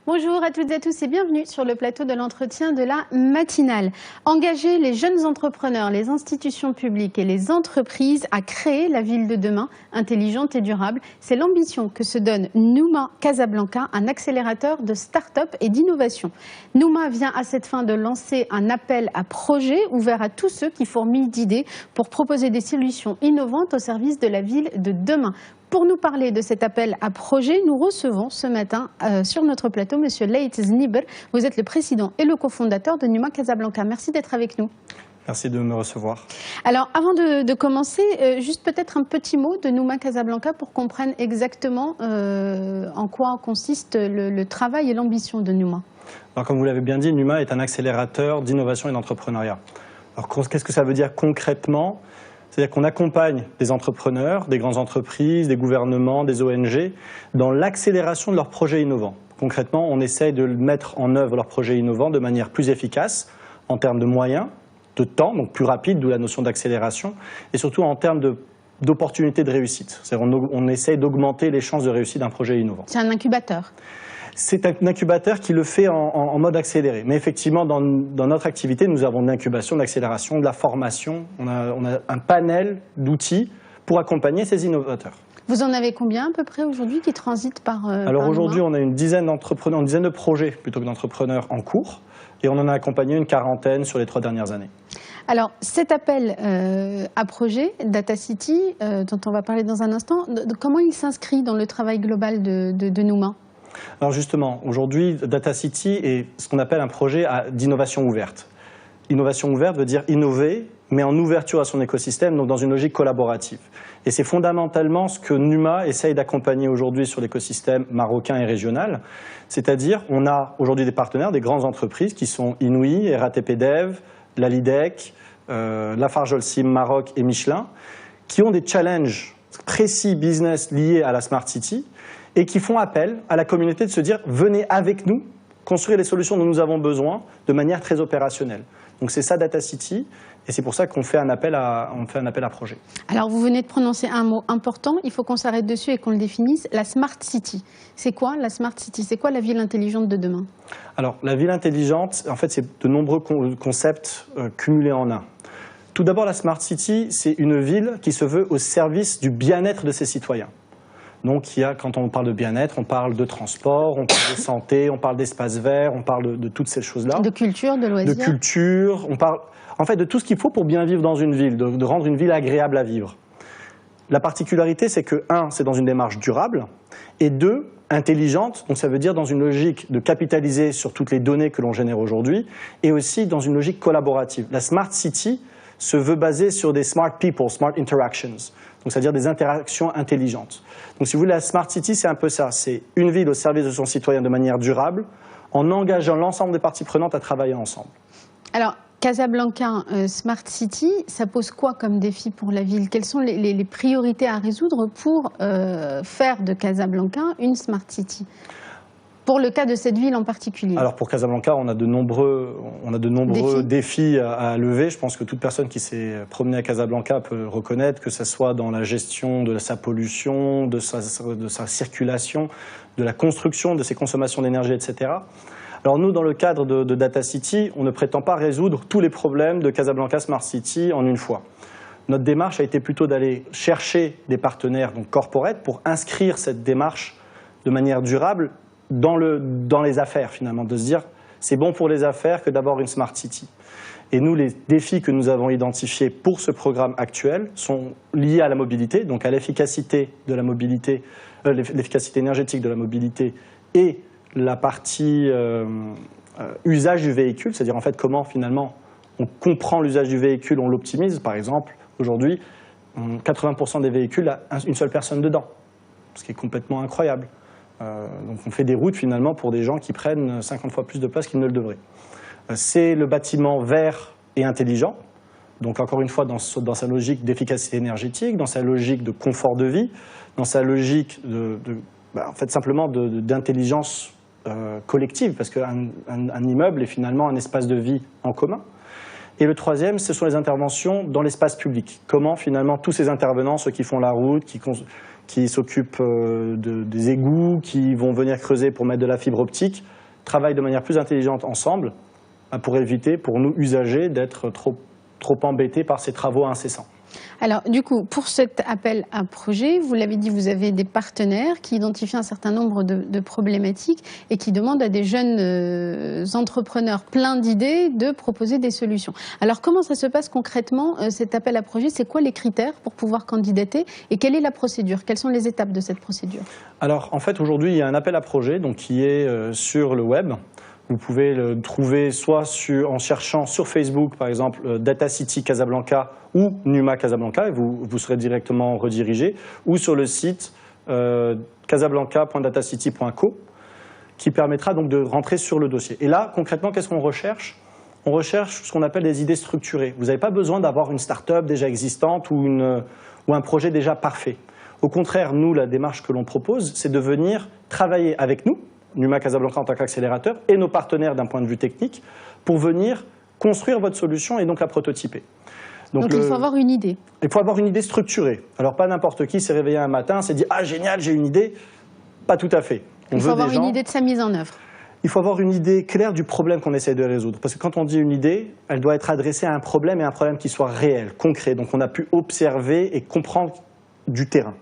Bonjour à toutes et à tous et bienvenue sur le plateau de l'entretien de la matinale. Engager les jeunes entrepreneurs, les institutions publiques et les entreprises à créer la ville de demain, intelligente et durable, c'est l'ambition que se donne Nouma Casablanca, un accélérateur de start-up et d'innovation. Nouma vient à cette fin de lancer un appel à projets ouvert à tous ceux qui fourmillent d'idées pour proposer des solutions innovantes au service de la ville de demain. Pour nous parler de cet appel à projet, nous recevons ce matin sur notre plateau Monsieur Leït Znibr. Vous êtes le président et le cofondateur de Nouma Casablanca. Merci d'être avec nous. Merci de me recevoir. Alors, avant de commencer, juste peut-être un petit mot de Nouma Casablanca pour qu'on comprenne exactement en quoi consiste le travail et l'ambition de Nouma. Alors, comme vous l'avez bien dit, Nouma est un accélérateur d'innovation et d'entrepreneuriat. Alors, qu'est-ce que ça veut dire concrètement ? C'est-à-dire qu'on accompagne des entrepreneurs, des grandes entreprises, des gouvernements, des ONG dans l'accélération de leurs projets innovants. Concrètement, on essaye de mettre en œuvre leurs projets innovants de manière plus efficace en termes de moyens, de temps, donc plus rapide, d'où la notion d'accélération, et surtout en termes d'opportunités de réussite. C'est-à-dire on essaye d'augmenter les chances de réussite d'un projet innovant. C'est un incubateur. C'est un incubateur qui le fait en mode accéléré. Mais effectivement, dans notre activité, nous avons de l'incubation, de l'accélération, de la formation. On a un panel d'outils pour accompagner ces innovateurs. Vous en avez combien à peu près aujourd'hui qui transitent par Alors aujourd'hui, on a une dizaine d'entrepreneurs, une dizaine de projets plutôt que d'entrepreneurs en cours. Et on en a accompagné une quarantaine sur les 3 dernières années. Alors, cet appel à projet, Data City, dont on va parler dans un instant, comment il s'inscrit dans le travail global de Nouma ? Alors justement, aujourd'hui, Data City est ce qu'on appelle un projet d'innovation ouverte. Innovation ouverte veut dire innover, mais en ouverture à son écosystème, donc dans une logique collaborative. Et c'est fondamentalement ce que Nouma essaye d'accompagner aujourd'hui sur l'écosystème marocain et régional. C'est-à-dire, on a aujourd'hui des partenaires, des grandes entreprises qui sont Inouï, RATP Dev, la Lidec, Lafarge Holcim Maroc et Michelin, qui ont des challenges précis business liés à la Smart City, et qui font appel à la communauté de se dire « venez avec nous construire les solutions dont nous avons besoin de manière très opérationnelle ». Donc c'est ça Data City, et c'est pour ça qu'on fait un appel à projet. Alors vous venez de prononcer un mot important, il faut qu'on s'arrête dessus et qu'on le définisse, la Smart City. C'est quoi la Smart City? C'est quoi la ville intelligente de demain? Alors la ville intelligente, en fait c'est de nombreux concepts cumulés en un. Tout d'abord la Smart City, c'est une ville qui se veut au service du bien-être de ses citoyens. Donc, quand on parle de bien-être, on parle de transport, on parle de santé, on parle d'espace vert, on parle de toutes ces choses-là. De culture, de loisirs. De culture, on parle en fait de tout ce qu'il faut pour bien vivre dans une ville, de rendre une ville agréable à vivre. La particularité, c'est que, 1, c'est dans une démarche durable, et 2, intelligente, donc ça veut dire dans une logique de capitaliser sur toutes les données que l'on génère aujourd'hui, et aussi dans une logique collaborative. La Smart City se veut baser sur des smart people, smart interactions. Donc, c'est-à-dire des interactions intelligentes. Donc, si vous voulez, la Smart City, c'est un peu ça. C'est une ville au service de son citoyen de manière durable, en engageant l'ensemble des parties prenantes à travailler ensemble. Alors, Casablanca, Smart City, ça pose quoi comme défi pour la ville? Quelles sont les priorités à résoudre pour faire de Casablanca une Smart City? Pour le cas de cette ville en particulier. Alors pour Casablanca, on a de nombreux défis à lever. Je pense que toute personne qui s'est promenée à Casablanca peut reconnaître, que ce soit dans la gestion de sa pollution, de sa circulation, de la construction, de ses consommations d'énergie, etc. Alors nous, dans le cadre de Data City, on ne prétend pas résoudre tous les problèmes de Casablanca Smart City en une fois. Notre démarche a été plutôt d'aller chercher des partenaires donc corporate pour inscrire cette démarche de manière durable dans les affaires, finalement, de se dire c'est bon pour les affaires que d'avoir une Smart City. Et nous, les défis que nous avons identifiés pour ce programme actuel sont liés à la mobilité, donc à l'efficacité de la mobilité, l'efficacité énergétique de la mobilité et la partie usage du véhicule, c'est-à-dire en fait comment finalement on comprend l'usage du véhicule, on l'optimise. Par exemple, aujourd'hui, 80% des véhicules a une seule personne dedans, ce qui est complètement incroyable. Donc on fait des routes finalement pour des gens qui prennent 50 fois plus de place qu'ils ne le devraient. C'est le bâtiment vert et intelligent, donc encore une fois dans sa logique d'efficacité énergétique, dans sa logique de confort de vie, dans sa logique en fait simplement d'intelligence collective, parce qu'un immeuble est finalement un espace de vie en commun. Et le troisième, ce sont les interventions dans l'espace public. Comment finalement tous ces intervenants, ceux qui font la route, qui s'occupent des égouts, qui vont venir creuser pour mettre de la fibre optique, travaillent de manière plus intelligente ensemble pour éviter, pour nous usagers, d'être trop embêtés par ces travaux incessants. Alors, du coup, pour cet appel à projet, vous l'avez dit, vous avez des partenaires qui identifient un certain nombre de problématiques et qui demandent à des jeunes entrepreneurs pleins d'idées de proposer des solutions. Alors, comment ça se passe concrètement, cet appel à projet? C'est quoi les critères pour pouvoir candidater et quelle est la procédure? Quelles sont les étapes de cette procédure? Alors, en fait, aujourd'hui, il y a un appel à projet donc, qui est sur le web. Vous pouvez le trouver soit en cherchant sur Facebook, par exemple, Data City Casablanca ou Numa Casablanca, et vous serez directement redirigé, ou sur le site casablanca.datacity.co, qui permettra donc de rentrer sur le dossier. Et là, concrètement, qu'est-ce qu'on recherche? On recherche ce qu'on appelle des idées structurées. Vous n'avez pas besoin d'avoir une start-up déjà existante ou un projet déjà parfait. Au contraire, nous, la démarche que l'on propose, c'est de venir travailler avec nous, Numa Casablanca en tant qu'accélérateur, et nos partenaires d'un point de vue technique, pour venir construire votre solution et donc la prototyper. Donc il faut avoir une idée. Il faut avoir une idée structurée. Alors pas n'importe qui s'est réveillé un matin, s'est dit « Ah génial, j'ai une idée ». Pas tout à fait. Il faut avoir une idée de sa mise en œuvre. Il faut avoir une idée claire du problème qu'on essaie de résoudre. Parce que quand on dit une idée, elle doit être adressée à un problème et un problème qui soit réel, concret. Donc on a pu observer et comprendre du terrain.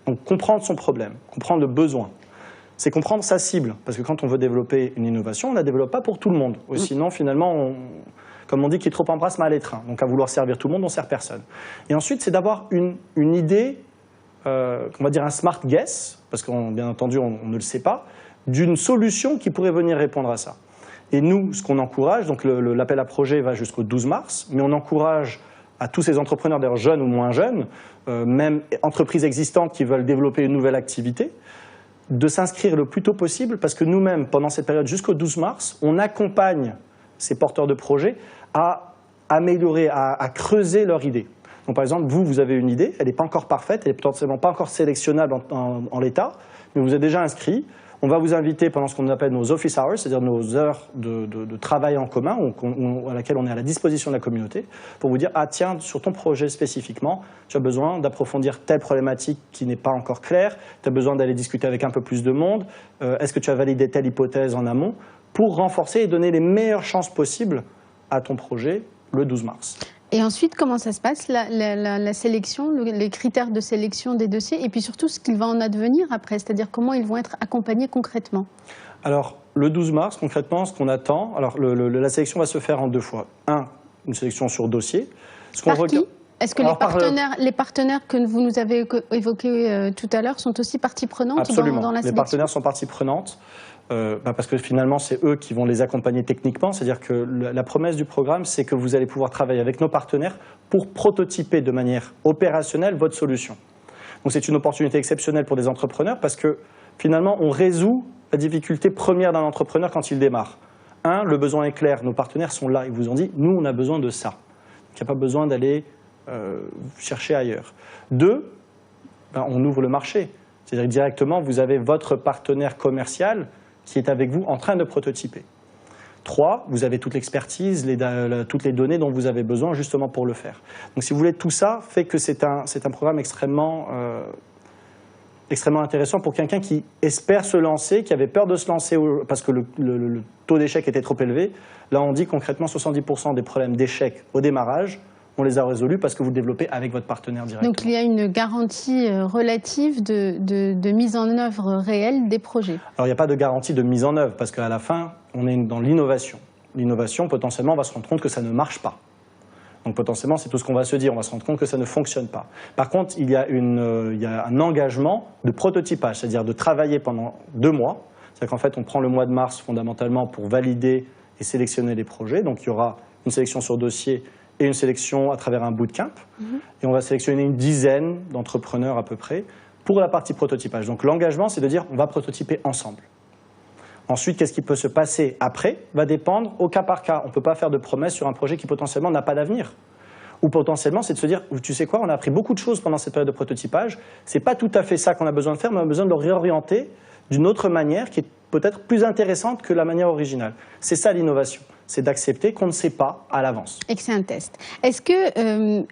Donc comprendre son problème, comprendre le besoin. C'est comprendre sa cible, parce que quand on veut développer une innovation, on ne la développe pas pour tout le monde. Ou sinon, finalement, comme on dit, qui trop embrasse mal étreint. Donc à vouloir servir tout le monde, on ne sert personne. Et ensuite, c'est d'avoir une idée, on va dire un smart guess, parce que bien entendu, on ne le sait pas, d'une solution qui pourrait venir répondre à ça. Et nous, ce qu'on encourage, donc l'appel à projet va jusqu'au 12 mars, mais on encourage à tous ces entrepreneurs, d'ailleurs jeunes ou moins jeunes, même entreprises existantes qui veulent développer une nouvelle activité, de s'inscrire le plus tôt possible, parce que nous-mêmes, pendant cette période jusqu'au 12 mars, on accompagne ces porteurs de projets à améliorer, à creuser leur idée. Donc par exemple, vous avez une idée, elle n'est pas encore parfaite, elle n'est potentiellement pas encore sélectionnable en l'état, mais vous êtes déjà inscrit. On va vous inviter pendant ce qu'on appelle nos office hours, c'est-à-dire nos heures de travail en commun, à laquelle on est à la disposition de la communauté, pour vous dire « Ah tiens, sur ton projet spécifiquement, tu as besoin d'approfondir telle problématique qui n'est pas encore claire, tu as besoin d'aller discuter avec un peu plus de monde, est-ce que tu as validé telle hypothèse en amont ?» pour renforcer et donner les meilleures chances possibles à ton projet le 12 mars. Et ensuite, comment ça se passe, la sélection, les critères de sélection des dossiers, et puis surtout ce qu'il va en advenir après, c'est-à-dire comment ils vont être accompagnés concrètement? Alors, le 12 mars, concrètement, ce qu'on attend, alors la sélection va se faire en deux fois. Une sélection sur dossier. Par qui? Est-ce que les partenaires que vous nous avez évoqués tout à l'heure sont aussi partie prenante dans la sélection? Les partenaires sont partie prenante. Parce que finalement, c'est eux qui vont les accompagner techniquement. C'est-à-dire que la promesse du programme, c'est que vous allez pouvoir travailler avec nos partenaires pour prototyper de manière opérationnelle votre solution. Donc c'est une opportunité exceptionnelle pour des entrepreneurs parce que finalement, on résout la difficulté première d'un entrepreneur quand il démarre. Le besoin est clair. Nos partenaires sont là. Ils vous ont dit, nous, on a besoin de ça. Il n'y a pas besoin d'aller chercher ailleurs. 2, on ouvre le marché. C'est-à-dire que directement, vous avez votre partenaire commercial qui est avec vous en train de prototyper. 3, vous avez toute l'expertise, toutes les données dont vous avez besoin justement pour le faire. Donc si vous voulez, tout ça fait que c'est un programme extrêmement intéressant pour quelqu'un qui espère se lancer, qui avait peur de se lancer parce que le taux d'échec était trop élevé. Là, on dit concrètement 70% des problèmes d'échec au démarrage, on les a résolus parce que vous développez avec votre partenaire directement. Donc il y a une garantie relative de mise en œuvre réelle des projets. Alors il n'y a pas de garantie de mise en œuvre parce qu'à la fin, on est dans l'innovation. L'innovation, potentiellement, on va se rendre compte que ça ne marche pas. Donc potentiellement, c'est tout ce qu'on va se dire, on va se rendre compte que ça ne fonctionne pas. Par contre, il y a un engagement de prototypage, c'est-à-dire de travailler pendant 2 mois. C'est-à-dire qu'en fait, on prend le mois de mars fondamentalement pour valider et sélectionner les projets. Donc il y aura une sélection sur dossier et une sélection à travers un bootcamp. Et on va sélectionner une dizaine d'entrepreneurs à peu près pour la partie prototypage. Donc l'engagement, c'est de dire on va prototyper ensemble. Ensuite, qu'est-ce qui peut se passer après va dépendre au cas par cas. On ne peut pas faire de promesses sur un projet qui potentiellement n'a pas d'avenir. Ou potentiellement, c'est de se dire, tu sais quoi, on a appris beaucoup de choses pendant cette période de prototypage. Ce n'est pas tout à fait ça qu'on a besoin de faire, mais on a besoin de le réorienter d'une autre manière qui est peut-être plus intéressante que la manière originale. C'est ça l'innovation. c'est d'accepter qu'on ne sait pas à l'avance. Et que c'est un test. Est-ce que,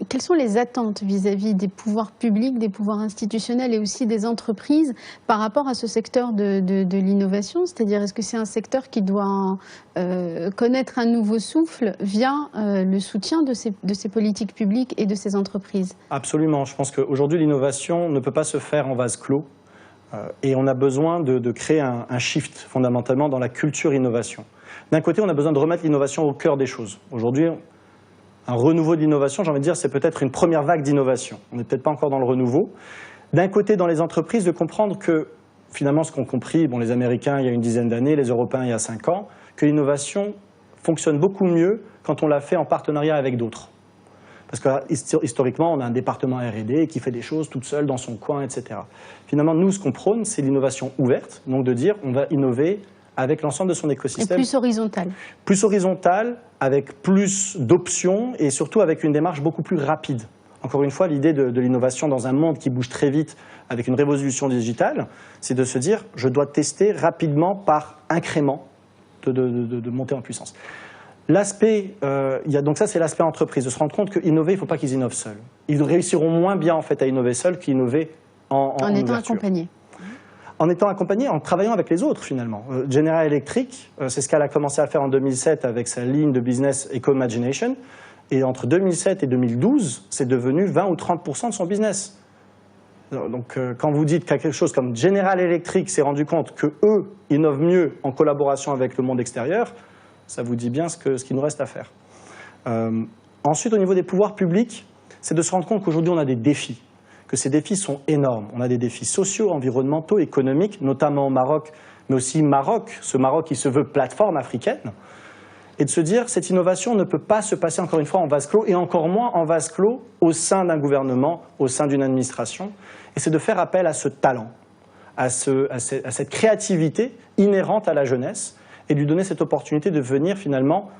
quelles sont les attentes vis-à-vis des pouvoirs publics, des pouvoirs institutionnels et aussi des entreprises par rapport à ce secteur de l'innovation? C'est-à-dire, est-ce que c'est un secteur qui doit connaître un nouveau souffle via le soutien de ces politiques publiques et de ces entreprises? Absolument. Je pense qu'aujourd'hui, l'innovation ne peut pas se faire en vase clos. Et on a besoin de créer un shift fondamentalement dans la culture innovation. D'un côté, on a besoin de remettre l'innovation au cœur des choses. Aujourd'hui, un renouveau de l'innovation, j'ai envie de dire, c'est peut-être une première vague d'innovation. On n'est peut-être pas encore dans le renouveau. D'un côté, dans les entreprises, de comprendre que, finalement, ce qu'ont compris les Américains il y a une dizaine d'années, les Européens il y a 5 ans, que l'innovation fonctionne beaucoup mieux quand on la fait en partenariat avec d'autres. Parce que historiquement, on a un département R&D qui fait des choses toute seule dans son coin, etc. Finalement, nous, ce qu'on prône, c'est l'innovation ouverte, donc de dire on va innover avec l'ensemble de son écosystème. Et plus horizontale. Plus horizontale, avec plus d'options et surtout avec une démarche beaucoup plus rapide. Encore une fois, l'idée de l'innovation dans un monde qui bouge très vite avec une révolution digitale, c'est de se dire je dois tester rapidement par incrément de monter en puissance. L'aspect, donc ça c'est l'aspect entreprise, de se rendre compte qu'innover, il ne faut pas qu'ils innovent seuls. Ils réussiront moins bien en fait à innover seuls qu'innover en étant accompagnés. En étant accompagnés, en travaillant avec les autres finalement. General Electric, c'est ce qu'elle a commencé à faire en 2007 avec sa ligne de business Eco-Imagination. Et entre 2007 et 2012, c'est devenu 20 ou 30% de son business. Donc quand vous dites quelque chose comme General Electric s'est rendu compte qu'eux innovent mieux en collaboration avec le monde extérieur, ça vous dit bien ce qu'il nous reste à faire. Ensuite, au niveau des pouvoirs publics, c'est de se rendre compte qu'aujourd'hui on a des défis, que ces défis sont énormes. On a des défis sociaux, environnementaux, économiques, notamment au Maroc, mais aussi ce Maroc qui se veut plateforme africaine, et de se dire cette innovation ne peut pas se passer encore une fois en vase clos, et encore moins en vase clos au sein d'un gouvernement, au sein d'une administration, et c'est de faire appel à ce talent, à cette créativité inhérente à la jeunesse, et de lui donner cette opportunité de venir finalement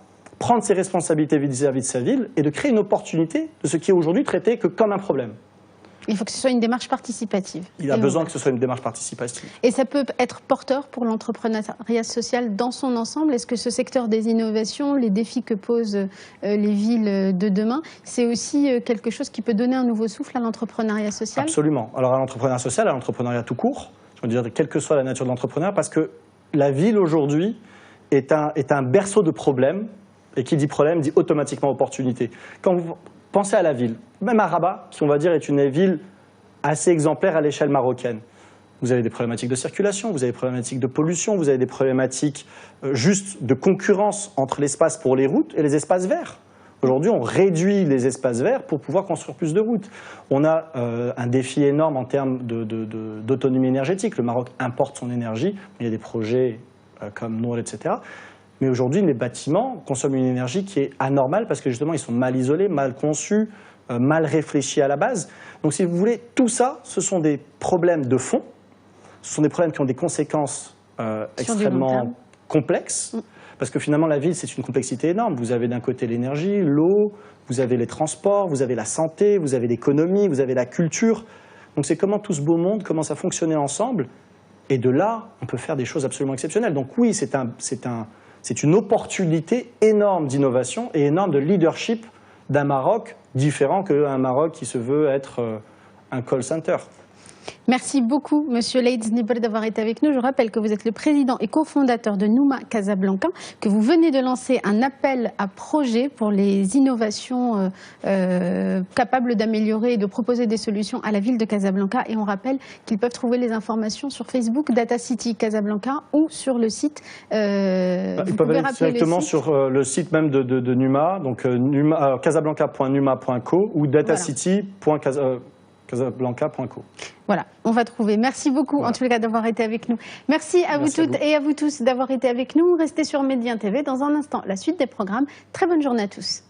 prendre ses responsabilités vis-à-vis de sa ville, et de créer une opportunité de ce qui est aujourd'hui traité que comme un problème. Il faut que ce soit une démarche participative. Il a besoin que ce soit une démarche participative. Et ça peut être porteur pour l'entrepreneuriat social dans son ensemble. Est-ce que ce secteur des innovations, les défis que posent les villes de demain, c'est aussi quelque chose qui peut donner un nouveau souffle à l'entrepreneuriat social? Absolument. Alors à l'entrepreneuriat social, à l'entrepreneuriat tout court, je veux dire, quelle que soit la nature de l'entrepreneur, parce que la ville aujourd'hui est un berceau de problèmes, et qui dit problème dit automatiquement opportunité. Quand vous pensez à la ville, même à Rabat, qui on va dire est une ville assez exemplaire à l'échelle marocaine. Vous avez des problématiques de circulation, vous avez des problématiques de pollution, vous avez des problématiques juste de concurrence entre l'espace pour les routes et les espaces verts. Aujourd'hui, on réduit les espaces verts pour pouvoir construire plus de routes. On a un défi énorme en termes d'autonomie énergétique. Le Maroc importe son énergie, il y a des projets comme Nour, etc. Mais aujourd'hui, les bâtiments consomment une énergie qui est anormale parce que justement, ils sont mal isolés, mal conçus, mal réfléchis à la base. Donc si vous voulez, tout ça, ce sont des problèmes de fond. Ce sont des problèmes qui ont des conséquences extrêmement complexes. Parce que finalement, la ville, c'est une complexité énorme. Vous avez d'un côté l'énergie, l'eau, vous avez les transports, vous avez la santé, vous avez l'économie, vous avez la culture. Donc c'est comment tout ce beau monde commence à fonctionner ensemble. Et de là, on peut faire des choses absolument exceptionnelles. Donc oui, c'est une opportunité énorme d'innovation et énorme de leadership d'un Maroc différent qu'un Maroc qui se veut être un call center. Merci beaucoup, Monsieur Laïd Znibr, d'avoir été avec nous. Je rappelle que vous êtes le président et cofondateur de Nouma Casablanca, que vous venez de lancer un appel à projet pour les innovations capables d'améliorer et de proposer des solutions à la ville de Casablanca. Et on rappelle qu'ils peuvent trouver les informations sur Facebook, Data City Casablanca, ou sur le site. Ils peuvent aller directement sur le site même de Numa, donc casablanca.numa.co ou datacity.casablanca.co. Voilà, on va trouver. Merci beaucoup, en tout cas, d'avoir été avec nous. Merci à vous toutes et à vous tous d'avoir été avec nous. Restez sur Média TV. Dans un instant, la suite des programmes. Très bonne journée à tous.